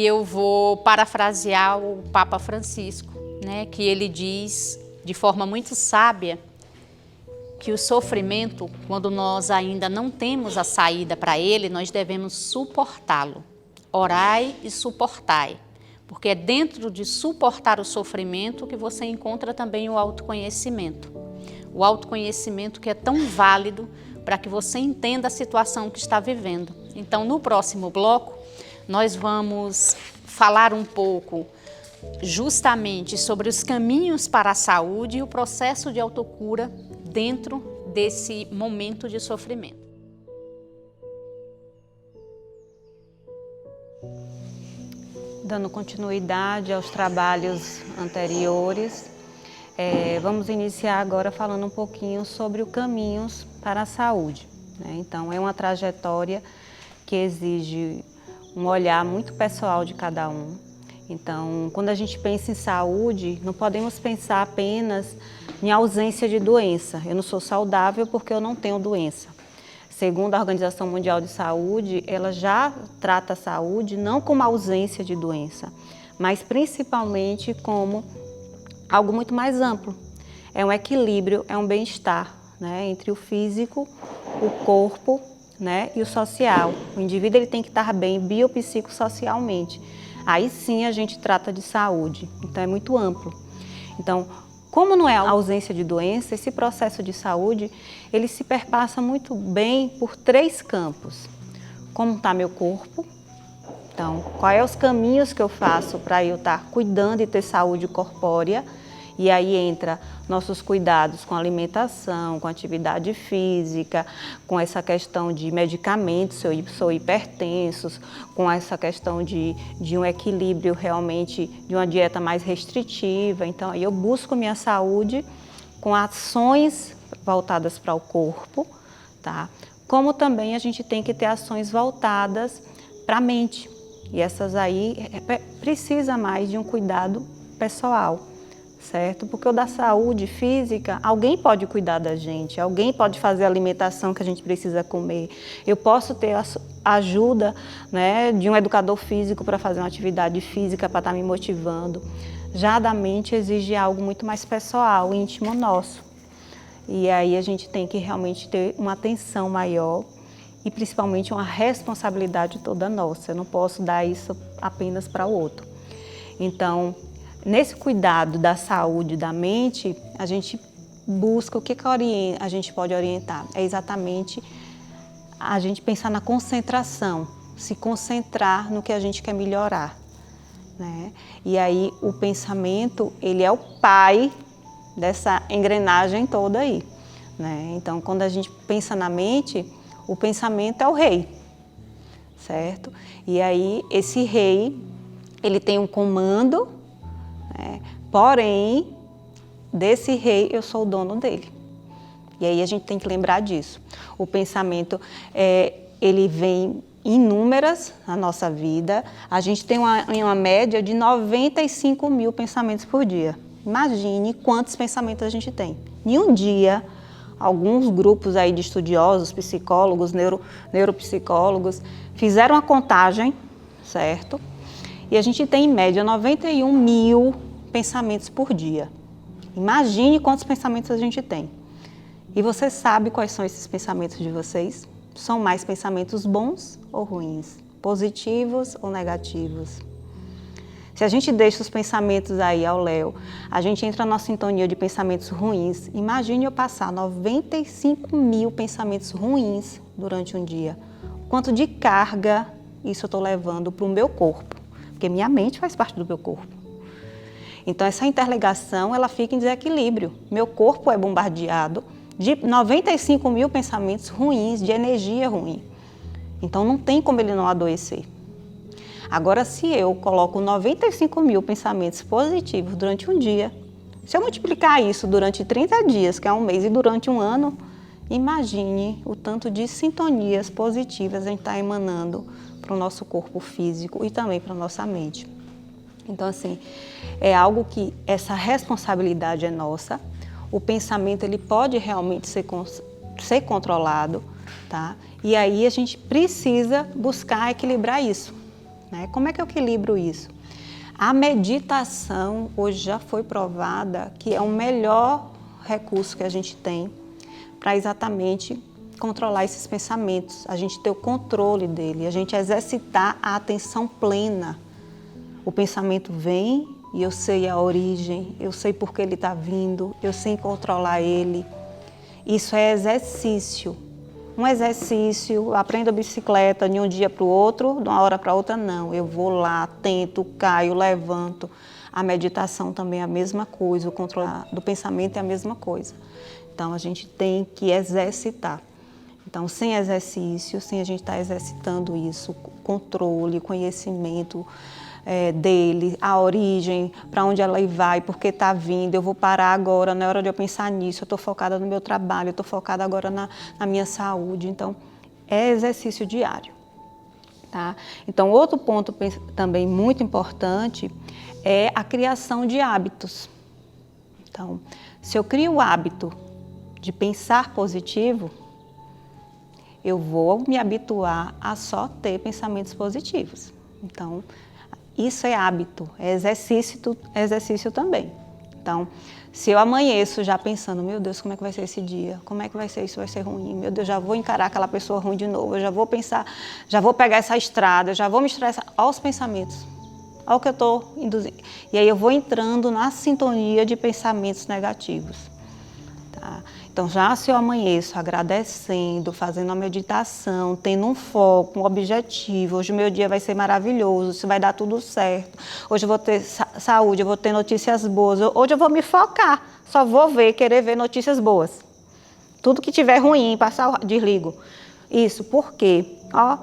e eu vou parafrasear o Papa Francisco, né, que ele diz de forma muito sábia que o sofrimento, quando nós ainda não temos a saída para ele, nós devemos suportá-lo. Orai e suportai, porque é dentro de suportar o sofrimento que você encontra também o autoconhecimento. O autoconhecimento que é tão válido para que você entenda a situação que está vivendo. Então, no próximo bloco, nós vamos falar um pouco justamente sobre os caminhos para a saúde e o processo de autocura dentro desse momento de sofrimento. Dando continuidade aos trabalhos anteriores, vamos iniciar agora falando um pouquinho sobre os caminhos para a saúde, né? Então, é uma trajetória que exige um olhar muito pessoal de cada um. Então, quando a gente pensa em saúde, não podemos pensar apenas em ausência de doença. Eu não sou saudável porque eu não tenho doença. Segundo a Organização Mundial de Saúde, ela já trata a saúde não como ausência de doença, mas principalmente como algo muito mais amplo. É um equilíbrio, é um bem-estar, né, entre o físico, o corpo, né, e o social. O indivíduo ele tem que estar bem biopsicossocialmente. Aí sim a gente trata de saúde, então é muito amplo. Então, como não é a ausência de doença, esse processo de saúde, ele se perpassa muito bem por 3 campos. Como está meu corpo? Então, quais os caminhos que eu faço para eu estar cuidando e ter saúde corpórea? E aí entra nossos cuidados com alimentação, com atividade física, com essa questão de medicamentos, se eu sou hipertenso, com essa questão de um equilíbrio realmente, de uma dieta mais restritiva. Então, aí eu busco minha saúde com ações voltadas para o corpo, tá? Como também a gente tem que ter ações voltadas para a mente. E essas aí precisa mais de um cuidado pessoal. Certo? Porque o da saúde física, alguém pode cuidar da gente, alguém pode fazer a alimentação que a gente precisa comer. Eu posso ter a ajuda, né, de um educador físico para fazer uma atividade física, para estar me motivando. Já da mente exige algo muito mais pessoal, íntimo nosso. E aí a gente tem que realmente ter uma atenção maior e principalmente uma responsabilidade toda nossa. Eu não posso dar isso apenas para o outro. Então, nesse cuidado da saúde da mente, a gente busca o que a gente pode orientar. É exatamente a gente pensar na concentração, se concentrar no que a gente quer melhorar, né? E aí o pensamento, ele é o pai dessa engrenagem toda aí, né? Então, quando a gente pensa na mente, o pensamento é o rei, certo? E aí esse rei, ele tem um comando, porém, desse rei eu sou o dono dele. E aí a gente tem que lembrar disso. O pensamento, ele vem em números na nossa vida. A gente tem uma média de 95 mil pensamentos por dia. Imagine quantos pensamentos a gente tem. Em um dia, alguns grupos aí de estudiosos, psicólogos, neuropsicólogos, fizeram a contagem, certo? E a gente tem, em média, 91 mil pensamentos por dia. Imagine quantos pensamentos a gente tem. E você sabe quais são esses pensamentos de vocês? São mais pensamentos bons ou ruins? Positivos ou negativos? Se a gente deixa os pensamentos aí ao léu, a gente entra na sintonia de pensamentos ruins. Imagine eu passar 95 mil pensamentos ruins durante um dia. Quanto de carga isso eu estou levando para o meu corpo? Porque minha mente faz parte do meu corpo. Então, essa interligação, ela fica em desequilíbrio. Meu corpo é bombardeado de 95 mil pensamentos ruins, de energia ruim. Então, não tem como ele não adoecer. Agora, se eu coloco 95 mil pensamentos positivos durante um dia, se eu multiplicar isso durante 30 dias, que é um mês, e durante um ano, imagine o tanto de sintonias positivas a gente está emanando para o nosso corpo físico e também para a nossa mente. Então, assim, é algo que essa responsabilidade é nossa. O pensamento, ele pode realmente ser controlado, tá? E aí a gente precisa buscar equilibrar isso, né? Como é que eu equilibro isso? A meditação hoje já foi provada que é o melhor recurso que a gente tem para exatamente controlar esses pensamentos, a gente ter o controle dele, a gente exercitar a atenção plena. O pensamento vem e eu sei a origem, eu sei por que ele está vindo, eu sei controlar ele. Isso é exercício. Um exercício, aprendo a bicicleta de um dia para o outro, de uma hora para outra, não. Eu vou lá, tento, caio, levanto. A meditação também é a mesma coisa, o controle do pensamento é a mesma coisa. Então, a gente tem que exercitar. Então, sem exercício, sem a gente estar exercitando isso, controle, conhecimento dele, a origem, para onde ela vai, por que está vindo, eu vou parar agora, não é hora de eu pensar nisso, eu estou focada no meu trabalho, eu estou focada agora na minha saúde. Então, é exercício diário. Tá? Então, outro ponto também muito importante é a criação de hábitos. Então, se eu crio o hábito de pensar positivo, eu vou me habituar a só ter pensamentos positivos. Então, isso é hábito, é exercício também. Então, se eu amanheço já pensando, meu Deus, como é que vai ser esse dia? Como é que vai ser isso? Vai ser ruim? Meu Deus, já vou encarar aquela pessoa ruim de novo, eu já vou pensar, já vou pegar essa estrada, já vou me estressar. Olha os pensamentos, olha o que eu estou induzindo. E aí eu vou entrando na sintonia de pensamentos negativos. Tá? Então, já se eu amanheço agradecendo, fazendo a meditação, tendo um foco, um objetivo, hoje o meu dia vai ser maravilhoso, isso vai dar tudo certo, hoje eu vou ter saúde, eu vou ter notícias boas, hoje eu vou me focar, só vou querer ver notícias boas. Tudo que tiver ruim, desligo. Isso, por quê? Ó,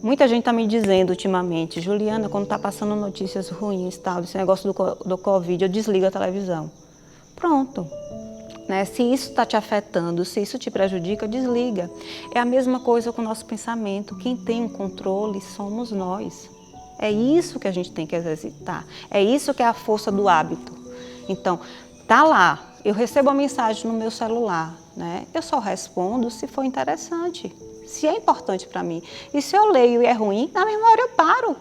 muita gente está me dizendo ultimamente, Juliana, quando está passando notícias ruins, tal, esse negócio do Covid, eu desligo a televisão. Pronto. Né? Se isso está te afetando, se isso te prejudica, desliga. É a mesma coisa com o nosso pensamento. Quem tem um controle somos nós. É isso que a gente tem que exercitar. É isso que é a força do hábito. Então, tá lá, eu recebo a mensagem no meu celular, né? Eu só respondo se for interessante, se é importante para mim. E se eu leio e é ruim, na mesma hora eu paro.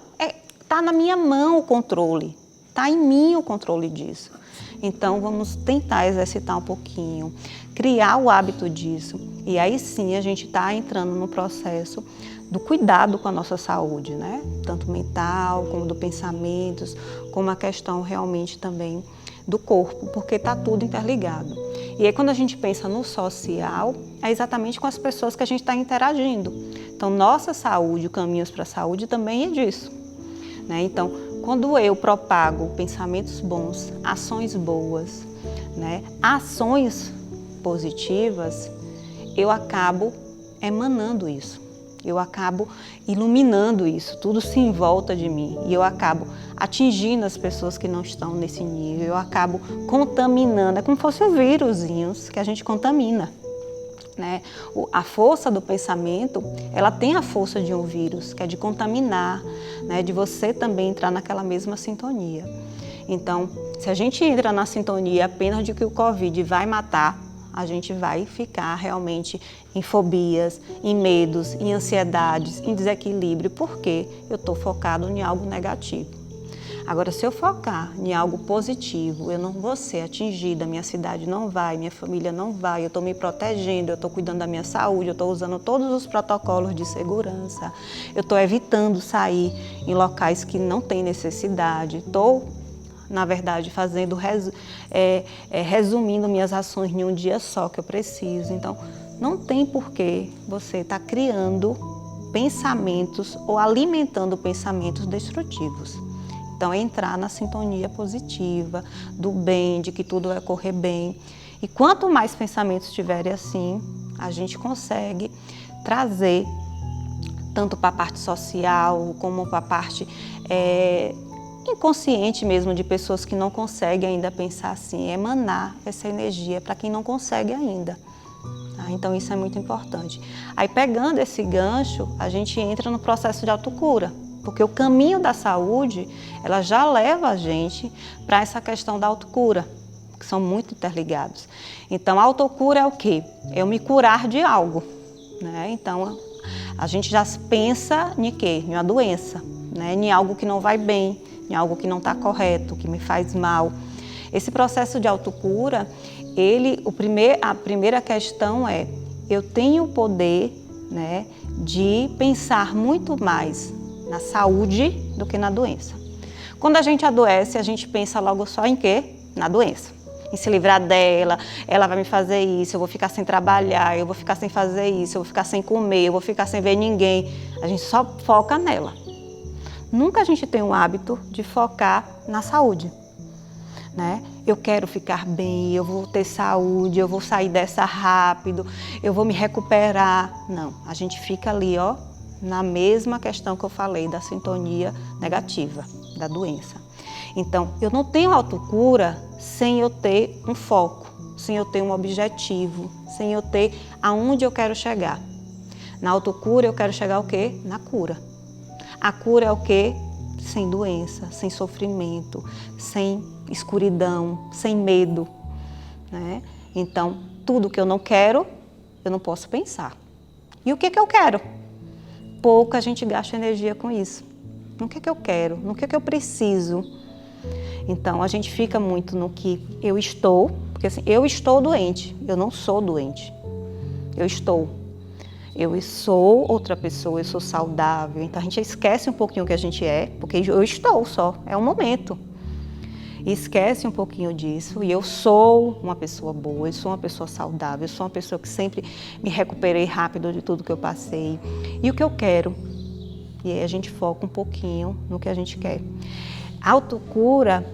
Tá na minha mão o controle, tá em mim o controle disso. Então, vamos tentar exercitar um pouquinho, criar o hábito disso. E aí sim a gente está entrando no processo do cuidado com a nossa saúde, né? Tanto mental, como do pensamentos, como a questão realmente também do corpo, porque está tudo interligado. E aí quando a gente pensa no social, é exatamente com as pessoas que a gente está interagindo. Então, nossa saúde, o Caminhos para a Saúde também é disso, né? Então, quando eu propago pensamentos bons, ações boas, né, ações positivas, eu acabo emanando isso, eu acabo iluminando isso, tudo se envolta de mim e eu acabo atingindo as pessoas que não estão nesse nível, eu acabo contaminando, é como se fossem vírusinhos que a gente contamina. Né? A força do pensamento, ela tem a força de um vírus, que é de contaminar, né? De você também entrar naquela mesma sintonia. Então, se a gente entra na sintonia apenas de que o Covid vai matar, a gente vai ficar realmente em fobias, em medos, em ansiedades, em desequilíbrio, porque eu estou focado em algo negativo. Agora, se eu focar em algo positivo, eu não vou ser atingida, minha cidade não vai, minha família não vai, eu estou me protegendo, eu estou cuidando da minha saúde, eu estou usando todos os protocolos de segurança, eu estou evitando sair em locais que não tem necessidade, estou, na verdade, resumindo minhas ações em um dia só que eu preciso. Então, não tem porquê você estar criando pensamentos ou alimentando pensamentos destrutivos. Então, é entrar na sintonia positiva, do bem, de que tudo vai correr bem. E quanto mais pensamentos tiverem assim, a gente consegue trazer, tanto para a parte social, como para a parte inconsciente mesmo, de pessoas que não conseguem ainda pensar assim, emanar essa energia para quem não consegue ainda. Tá? Então, isso é muito importante. Aí, pegando esse gancho, a gente entra no processo de autocura. Porque o caminho da saúde, ela já leva a gente para essa questão da autocura, que são muito interligados. Então, a autocura é o quê? É eu me curar de algo, né? Então, a gente já pensa em quê? Em uma doença, né? Em algo que não vai bem, em algo que não está correto, que me faz mal. Esse processo de autocura, a primeira questão é, eu tenho o poder, né, de pensar muito mais na saúde do que na doença. Quando a gente adoece, a gente pensa logo só em quê? Na doença. Em se livrar dela, ela vai me fazer isso, eu vou ficar sem trabalhar, eu vou ficar sem fazer isso, eu vou ficar sem comer, eu vou ficar sem ver ninguém. A gente só foca nela. Nunca a gente tem o hábito de focar na saúde, né? Eu quero ficar bem, eu vou ter saúde, eu vou sair dessa rápido, eu vou me recuperar. Não, a gente fica ali, ó, na mesma questão que eu falei da sintonia negativa, da doença. Então, eu não tenho autocura sem eu ter um foco, sem eu ter um objetivo, sem eu ter aonde eu quero chegar. Na autocura eu quero chegar ao quê? Na cura. A cura é o quê? Sem doença, sem sofrimento, sem escuridão, sem medo, né? Então, tudo que eu não quero, eu não posso pensar. E o que eu quero? Pouca a gente gasta energia com isso. No que eu quero? No que eu preciso? Então, a gente fica muito no que eu estou, porque assim, eu estou doente, eu não sou doente. Eu estou. Eu sou outra pessoa, eu sou saudável. Então, a gente esquece um pouquinho o que a gente é, porque eu estou só, é um momento. E esquece um pouquinho disso, e eu sou uma pessoa boa, eu sou uma pessoa saudável, eu sou uma pessoa que sempre me recuperei rápido de tudo que eu passei. E o que eu quero? E aí a gente foca um pouquinho no que a gente quer. A autocura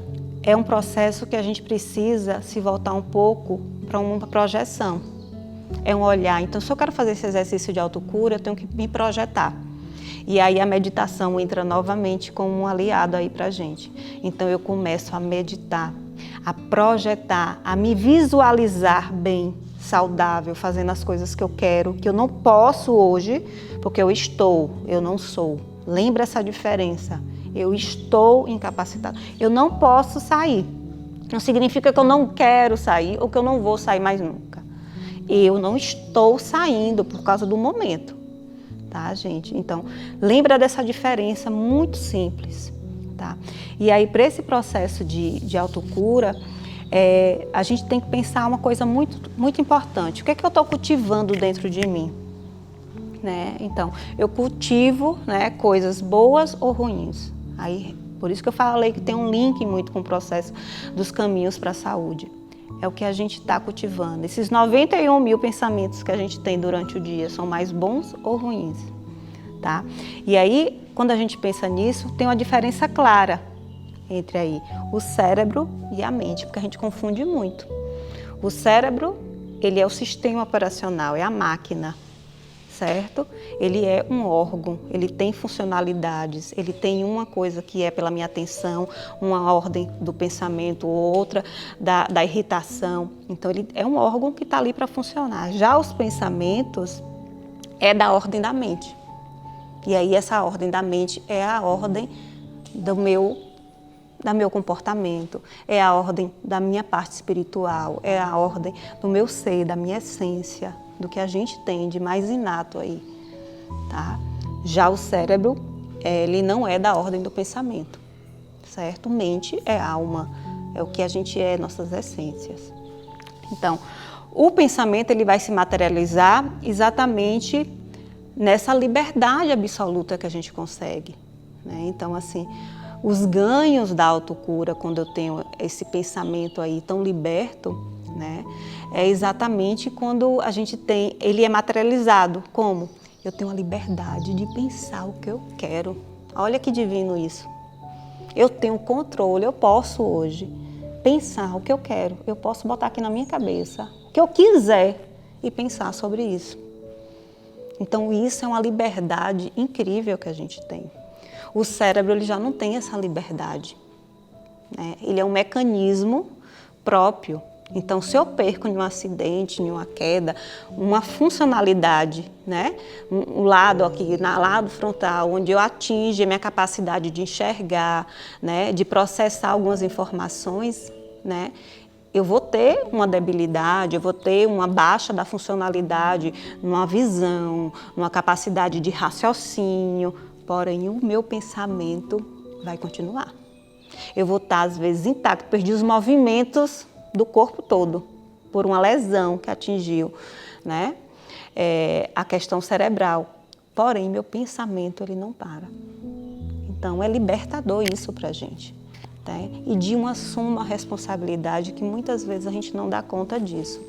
é um processo que a gente precisa se voltar um pouco para uma projeção. É um olhar. Então, se eu quero fazer esse exercício de autocura, eu tenho que me projetar. E aí a meditação entra novamente como um aliado aí pra gente. Então eu começo a meditar, a projetar, a me visualizar bem, saudável, fazendo as coisas que eu quero, que eu não posso hoje, porque eu não sou. Lembra essa diferença? Eu estou incapacitado. Eu não posso sair. Não significa que eu não quero sair ou que eu não vou sair mais nunca. Eu não estou saindo por causa do momento. Tá, gente? Então, lembra dessa diferença muito simples, tá? E aí, para esse processo de autocura, a gente tem que pensar uma coisa muito, muito importante. O que é que eu estou cultivando dentro de mim? Né? Então, eu cultivo, né, coisas boas ou ruins. Aí, por isso que eu falei que tem um link muito com o processo dos caminhos para a saúde. É o que a gente está cultivando. Esses 91 mil pensamentos que a gente tem durante o dia são mais bons ou ruins, tá? E aí, quando a gente pensa nisso, tem uma diferença clara entre aí o cérebro e a mente, porque a gente confunde muito. O cérebro, ele é o sistema operacional, é a máquina, certo? Ele é um órgão, ele tem funcionalidades, ele tem uma coisa que é pela minha atenção, uma ordem do pensamento, outra da irritação. Então, ele é um órgão que está ali para funcionar. Já os pensamentos é da ordem da mente. E aí, essa ordem da mente é a ordem do meu comportamento, é a ordem da minha parte espiritual, é a ordem do meu ser, da minha essência, do que a gente tem de mais inato aí, tá? Já o cérebro, ele não é da ordem do pensamento, certo? Mente é alma, é o que a gente é, nossas essências. Então, o pensamento, ele vai se materializar exatamente nessa liberdade absoluta que a gente consegue, né? Então, assim, os ganhos da autocura, quando eu tenho esse pensamento aí tão liberto, né, é exatamente quando a gente tem, ele é materializado. Como? Eu tenho a liberdade de pensar o que eu quero. Olha que divino isso. Eu tenho controle, eu posso hoje pensar o que eu quero. Eu posso botar aqui na minha cabeça o que eu quiser e pensar sobre isso. Então isso é uma liberdade incrível que a gente tem. O cérebro, ele já não tem essa liberdade, né? Ele é um mecanismo próprio. Então, se eu perco em um acidente, em uma queda, uma funcionalidade, né? Um lado aqui, na lado frontal, onde eu atinge a minha capacidade de enxergar, né? De processar algumas informações, né? Eu vou ter uma debilidade, eu vou ter uma baixa da funcionalidade, numa visão, numa capacidade de raciocínio. porém o meu pensamento vai continuar. Eu vou estar, às vezes, intacto, perdi os movimentos do corpo todo, por uma lesão que atingiu, né? A questão cerebral. Porém, meu pensamento, ele não para. Então, é libertador isso para a gente. Tá? E de uma suma responsabilidade que muitas vezes a gente não dá conta disso.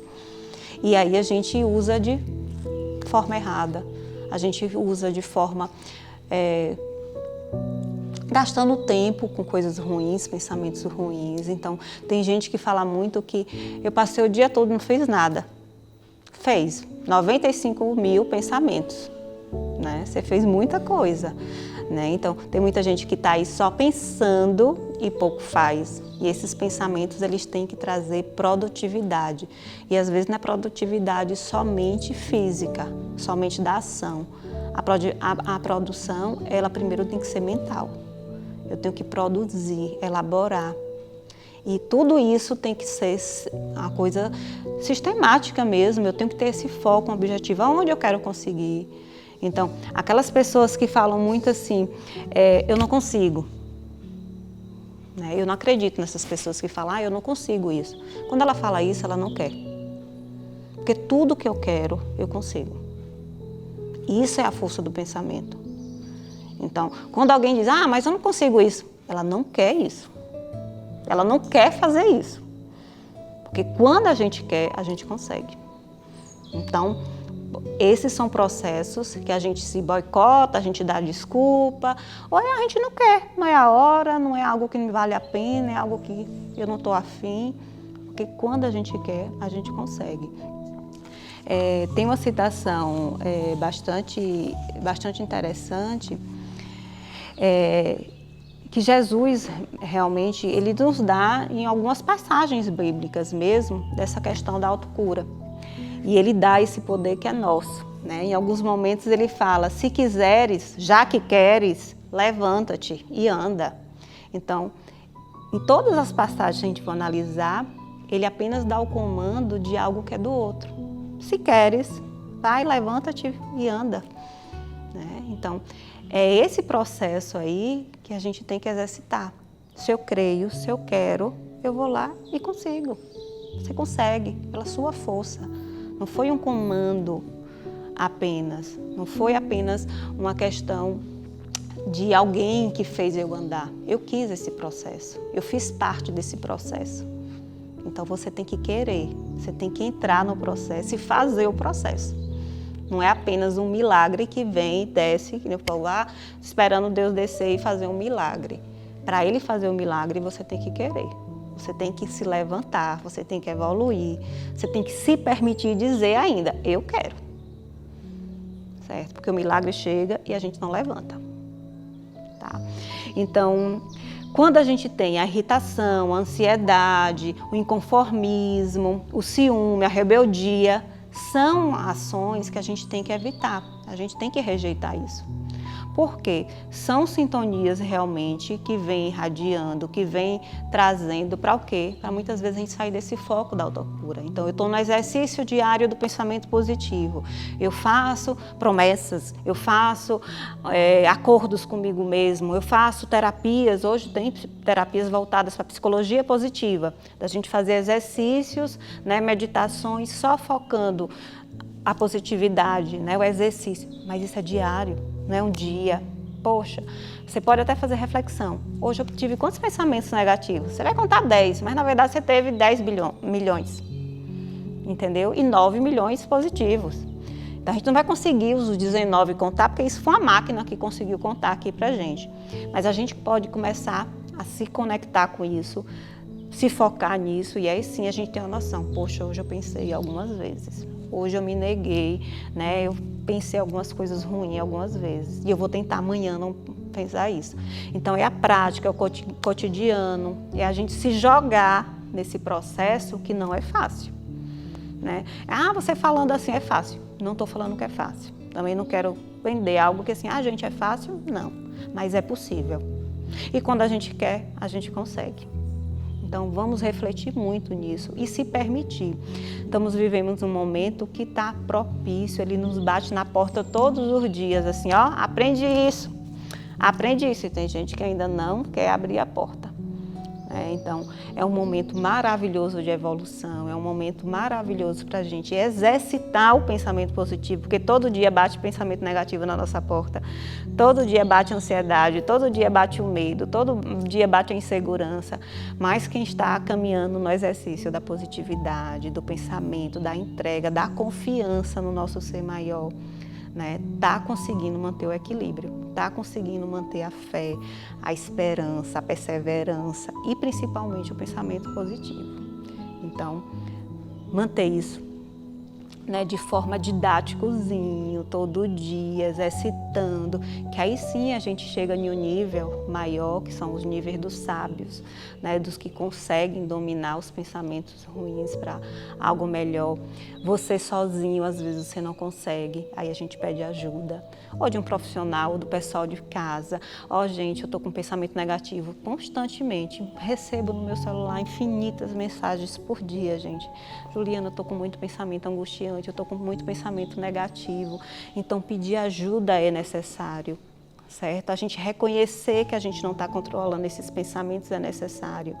E aí a gente usa de forma errada, a gente usa de forma gastando tempo com coisas ruins, pensamentos ruins. Então, tem gente que fala muito que eu passei o dia todo e não fiz nada. Fez 95 mil pensamentos, né? Você fez muita coisa, né? Então, tem muita gente que está aí só pensando e pouco faz. E esses pensamentos, eles têm que trazer produtividade. E às vezes não é produtividade somente física, somente da ação. A produção, ela primeiro tem que ser mental. Eu tenho que produzir, elaborar. E tudo isso tem que ser uma coisa sistemática mesmo. Eu tenho que ter esse foco, um objetivo, aonde eu quero conseguir. Então, aquelas pessoas que falam muito assim, eu não consigo. Né? Eu não acredito nessas pessoas que falam, eu não consigo isso. Quando ela fala isso, ela não quer. Porque tudo que eu quero, eu consigo. Isso é a força do pensamento. Então, quando alguém diz, mas eu não consigo isso, ela não quer isso. Ela não quer fazer isso. Porque quando a gente quer, a gente consegue. Então, esses são processos que a gente se boicota, a gente dá desculpa, ou a gente não quer, não é a hora, não é algo que não vale a pena, é algo que eu não estou afim. Porque quando a gente quer, a gente consegue. Tem uma citação bastante interessante, que Jesus realmente, ele nos dá em algumas passagens bíblicas mesmo, dessa questão da autocura. E ele dá esse poder que é nosso, né? Em alguns momentos ele fala, se quiseres, já que queres, levanta-te e anda. Então, em todas as passagens que a gente for analisar, ele apenas dá o comando de algo que é do outro. Se queres, vai, levanta-te e anda. Né? Então, é esse processo aí que a gente tem que exercitar. Se eu creio, se eu quero, eu vou lá e consigo. Você consegue, pela sua força. Não foi um comando apenas, não foi apenas uma questão de alguém que fez eu andar. Eu quis esse processo, eu fiz parte desse processo. Então você tem que querer, você tem que entrar no processo e fazer o processo. Não é apenas um milagre que vem e desce, que eu falo lá, esperando Deus descer e fazer um milagre. Para Ele fazer um milagre, você tem que querer. Você tem que se levantar, você tem que evoluir, você tem que se permitir dizer ainda, eu quero. Certo? Porque o milagre chega e a gente não levanta. Tá? Então, quando a gente tem a irritação, a ansiedade, o inconformismo, o ciúme, a rebeldia, são ações que a gente tem que evitar, a gente tem que rejeitar isso. Porque são sintonias realmente que vêm irradiando, que vêm trazendo para o quê? Para muitas vezes a gente sair desse foco da autocura. Então eu estou no exercício diário do pensamento positivo. Eu faço promessas, eu faço acordos comigo mesmo, eu faço terapias. Hoje tem terapias voltadas para a psicologia positiva, da gente fazer exercícios, né, meditações, só focando a positividade, né, o exercício. Mas isso é diário. Não é um dia. Poxa, você pode até fazer reflexão. Hoje eu tive quantos pensamentos negativos? Você vai contar 10, mas na verdade você teve 10 milhões. Entendeu? E 9 milhões positivos. Então a gente não vai conseguir os 19 contar, porque isso foi uma máquina que conseguiu contar aqui pra gente. Mas a gente pode começar a se conectar com isso, se focar nisso, e aí sim a gente tem uma noção. Poxa, hoje eu pensei algumas vezes. Hoje eu me neguei, né? Eu pensei algumas coisas ruins algumas vezes. E eu vou tentar amanhã não pensar isso. Então é a prática, é o cotidiano, é a gente se jogar nesse processo que não é fácil. Né? Você falando assim é fácil. Não estou falando que é fácil. Também não quero vender algo que assim, gente, é fácil? Não. Mas é possível. E quando a gente quer, a gente consegue. Então, vamos refletir muito nisso e se permitir. Vivemos um momento que está propício, ele nos bate na porta todos os dias, assim, aprende isso. aprende isso, e tem gente que ainda não quer abrir a porta. Então, é um momento maravilhoso de evolução, é um momento maravilhoso para a gente exercitar o pensamento positivo, porque todo dia bate pensamento negativo na nossa porta, todo dia bate ansiedade, todo dia bate o medo, todo dia bate a insegurança, mas quem está caminhando no exercício da positividade, do pensamento, da entrega, da confiança no nosso ser maior, está conseguindo manter o equilíbrio, está conseguindo manter a fé, a esperança, a perseverança e principalmente o pensamento positivo. Então, manter isso de forma didáticozinho, todo dia, exercitando, que aí sim a gente chega em um nível maior, que são os níveis dos sábios, dos que conseguem dominar os pensamentos ruins para algo melhor. Você sozinho, às vezes, você não consegue, aí a gente pede ajuda, ou de um profissional, ou do pessoal de casa. Gente, eu estou com pensamento negativo constantemente, recebo no meu celular infinitas mensagens por dia, gente. Juliana, eu estou com muito pensamento angustiante, eu estou com muito pensamento negativo, então pedir ajuda é necessário, certo? A gente reconhecer que a gente não está controlando esses pensamentos é necessário,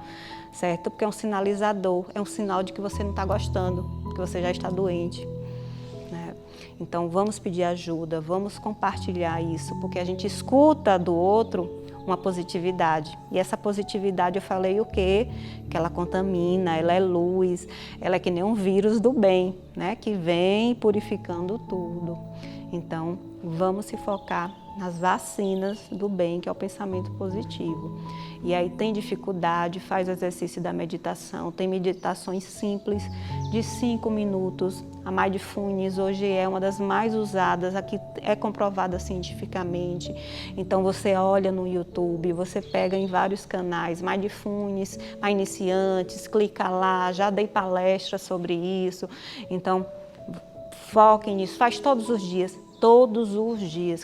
certo? Porque é um sinalizador, é um sinal de que você não está gostando, que você já está doente. Então vamos pedir ajuda, vamos compartilhar isso, porque a gente escuta do outro uma positividade. E essa positividade eu falei o quê? Que ela contamina, ela é luz, ela é que nem um vírus do bem, que vem purificando tudo. Então, vamos se focar nas vacinas do bem, que é o pensamento positivo. E aí tem dificuldade, faz o exercício da meditação, tem meditações simples de 5 minutos. A Mindfulness hoje é uma das mais usadas, aqui é comprovada cientificamente. Então você olha no YouTube, você pega em vários canais, Mindfulness para iniciantes, clica lá, já dei palestra sobre isso. Então foquem nisso, faz todos os dias,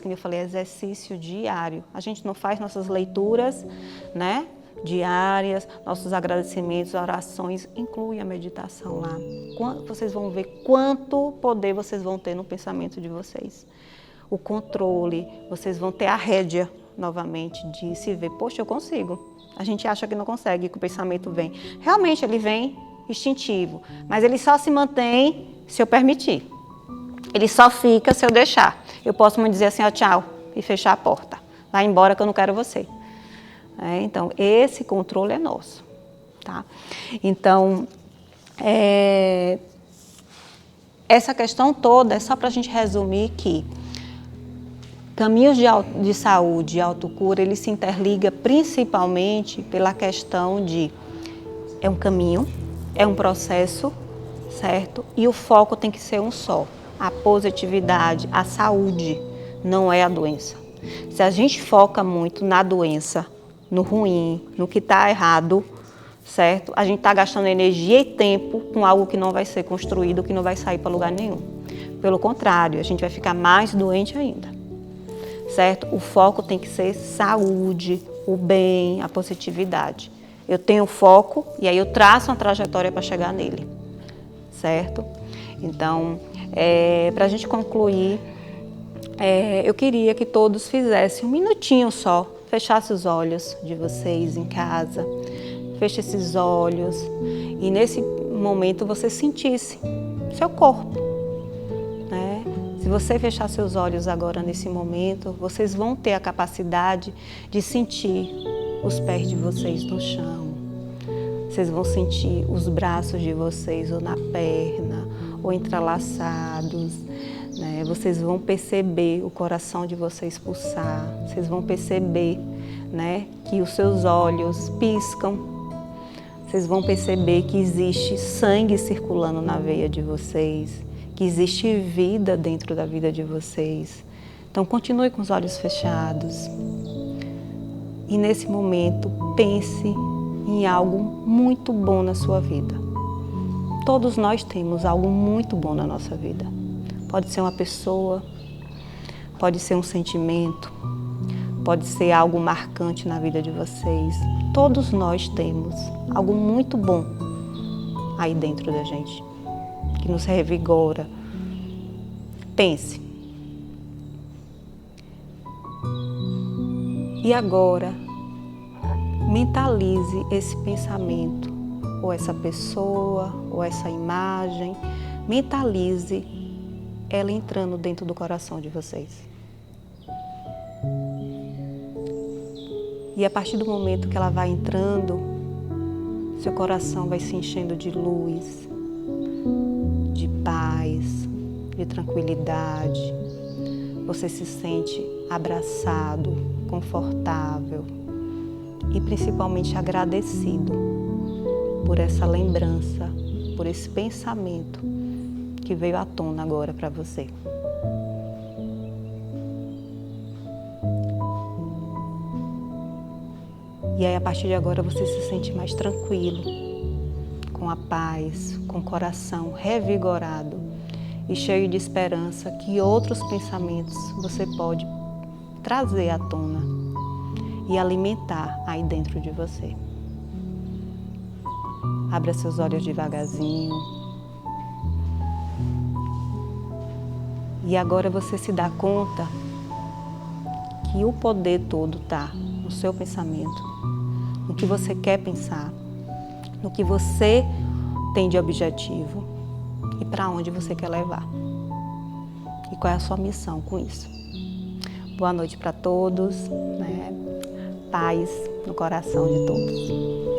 como eu falei, exercício diário. A gente não faz nossas leituras, diárias, nossos agradecimentos, orações, inclui a meditação lá. Vocês vão ver quanto poder vocês vão ter no pensamento de vocês. O controle, vocês vão ter a rédea novamente de se ver, poxa, eu consigo. A gente acha que não consegue, que o pensamento vem. Realmente ele vem instintivo, mas ele só se mantém se eu permitir. Ele só fica se eu deixar. Eu posso me dizer assim, tchau, e fechar a porta. Vai embora que eu não quero você. Então, esse controle é nosso. Tá? Então, essa questão toda é só para a gente resumir que caminhos de saúde e autocura, ele se interliga principalmente pela questão de é um caminho, é um processo, certo? E o foco tem que ser um só. A positividade, a saúde, não é a doença. Se a gente foca muito na doença, no ruim, no que está errado, certo? A gente está gastando energia e tempo com algo que não vai ser construído, que não vai sair para lugar nenhum. Pelo contrário, a gente vai ficar mais doente ainda, certo? O foco tem que ser saúde, o bem, a positividade. Eu tenho foco e aí eu traço uma trajetória para chegar nele, certo? Então, para a gente concluir, eu queria que todos fizessem um minutinho só, fechassem os olhos de vocês em casa, feche esses olhos e nesse momento você sentisse seu corpo. Se você fechar seus olhos agora nesse momento, vocês vão ter a capacidade de sentir os pés de vocês no chão. Vocês vão sentir os braços de vocês ou na perna, ou entrelaçados. Vocês vão perceber o coração de vocês pulsar. Vocês vão perceber que os seus olhos piscam. Vocês vão perceber que existe sangue circulando na veia de vocês, que existe vida dentro da vida de vocês. Então, continue com os olhos fechados. E nesse momento, pense em algo muito bom na sua vida. Todos nós temos algo muito bom na nossa vida. Pode ser uma pessoa, pode ser um sentimento, pode ser algo marcante na vida de vocês. Todos nós temos algo muito bom aí dentro da gente, que nos revigora. Pense. E agora, mentalize esse pensamento, ou essa pessoa, ou essa imagem, mentalize ela entrando dentro do coração de vocês. E a partir do momento que ela vai entrando, seu coração vai se enchendo de luz, de paz, de tranquilidade. Você se sente abraçado, confortável e principalmente agradecido por essa lembrança, por esse pensamento que veio à tona agora para você. E aí, a partir de agora, você se sente mais tranquilo, com a paz, com o coração revigorado e cheio de esperança que outros pensamentos você pode trazer à tona e alimentar aí dentro de você. Abra seus olhos devagarzinho. E agora você se dá conta que o poder todo está no seu pensamento, no que você quer pensar, no que você tem de objetivo e para onde você quer levar. E qual é a sua missão com isso. Boa noite para todos, né? Paz no coração de todos.